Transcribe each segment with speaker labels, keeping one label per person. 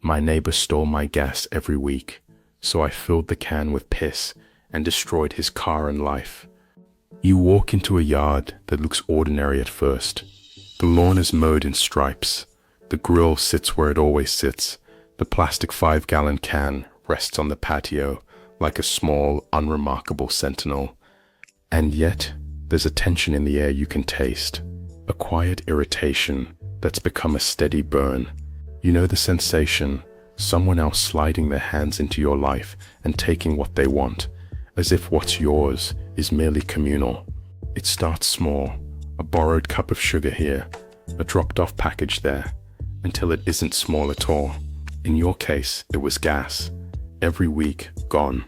Speaker 1: My neighbor stole my gas every week, so I filled the can with piss and destroyed his car and life. You walk into a yard that looks ordinary at first. The lawn is mowed in stripes. The grill sits where it always sits. The plastic 5-gallon can rests on the patio like a small, unremarkable sentinel. And yet, there's a tension in the air you can taste, a quiet irritation that's become a steady burn. You know the sensation, someone else sliding their hands into your life and taking what they want, as if what's yours is merely communal. It starts small, a borrowed cup of sugar here, a dropped-off package there, until it isn't small at all. In your case, it was gas. Every week, gone.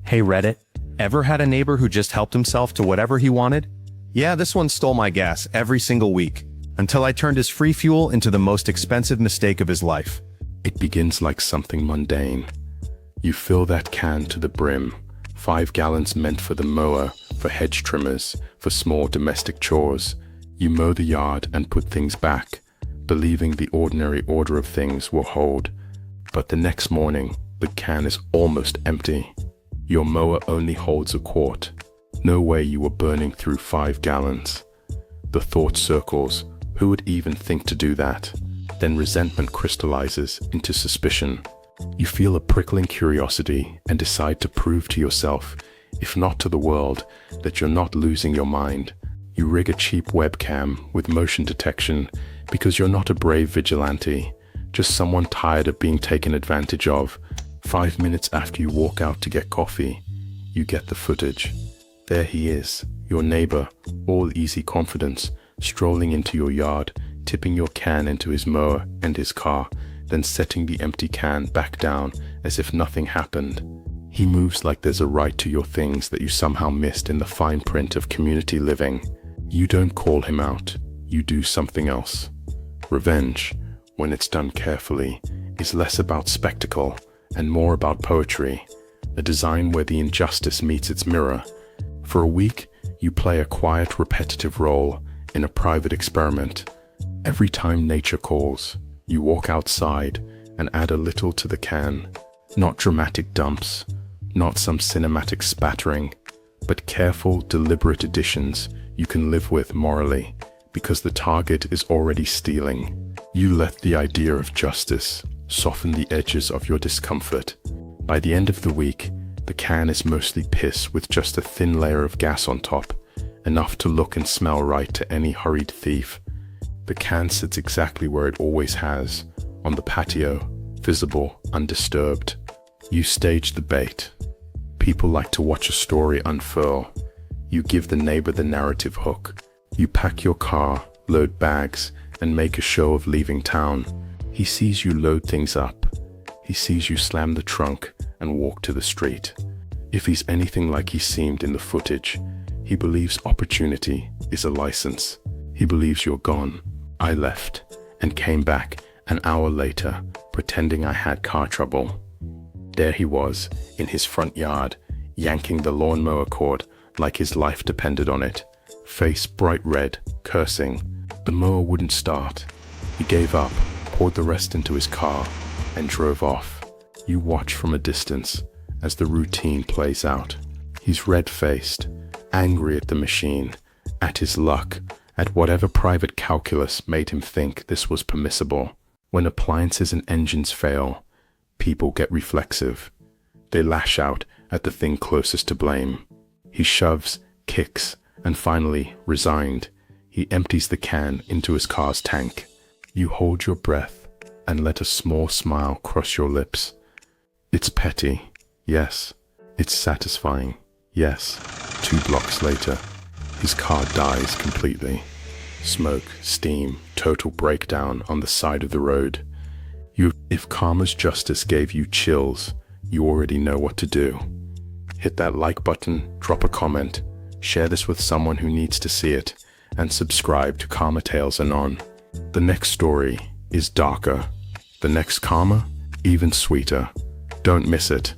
Speaker 2: Hey Reddit, ever had a neighbor who just helped himself to whatever he wanted? Yeah, this one stole my gas every single week, until I turned his free fuel into the most expensive mistake of his life.
Speaker 1: It begins like something mundane. You fill that can to the brim, 5 gallons meant for the mower, for hedge trimmers, for small domestic chores. You mow the yard and put things back, believing the ordinary order of things will hold. But the next morning, the can is almost empty. Your mower only holds a quart. No way you were burning through 5 gallons. The thought circles, who would even think to do that? Then resentment crystallizes into suspicion. You feel a prickling curiosity and decide to prove to yourself, if not to the world, that you're not losing your mind. You rig a cheap webcam with motion detection because you're not a brave vigilante, just someone tired of being taken advantage of. 5 minutes after you walk out to get coffee, you get the footage. There he is, your neighbor, all easy confidence, strolling into your yard, tipping your can into his mower and his car, then setting the empty can back down as if nothing happened. He moves like there's a right to your things that you somehow missed in the fine print of community living. You don't call him out, you do something else. Revenge, when it's done carefully, is less about spectacle and more about poetry, a design where the injustice meets its mirror. For a week, you play a quiet, repetitive role in a private experiment. Every time nature calls, you walk outside and add a little to the can. Not dramatic dumps, not some cinematic spattering, but careful, deliberate additions you can live with morally, because the target is already stealing. You let the idea of justice soften the edges of your discomfort. By the end of the week, the can is mostly piss with just a thin layer of gas on top, enough to look and smell right to any hurried thief. The can sits exactly where it always has, on the patio, visible, undisturbed. You stage the bait. People like to watch a story unfurl. You give the neighbor the narrative hook. You pack your car, load bags, and make a show of leaving town. He sees you load things up. He sees you slam the trunk and walk to the street. If he's anything like he seemed in the footage, he believes opportunity is a license. He believes you're gone. I left and came back an hour later, pretending I had car trouble. There he was, in his front yard, yanking the lawnmower cord like his life depended on it. Face bright red, cursing. The mower wouldn't start. He gave up, poured the rest into his car, and drove off. You watch from a distance as the routine plays out. He's red-faced, angry at the machine, at his luck, at whatever private calculus made him think this was permissible. When appliances and engines fail, people get reflexive. They lash out at the thing closest to blame. He shoves, kicks, and finally, resigned, he empties the can into his car's tank. You hold your breath and let a small smile cross your lips. It's petty, yes. It's satisfying, yes. 2 blocks later, his car dies completely. Smoke, steam, total breakdown on the side of the road. If karma's justice gave you chills, you already know what to do. Hit that like button, drop a comment, share this with someone who needs to see it, and subscribe to Karma Tales Anon. The next story is darker. The next karma, even sweeter. Don't miss it.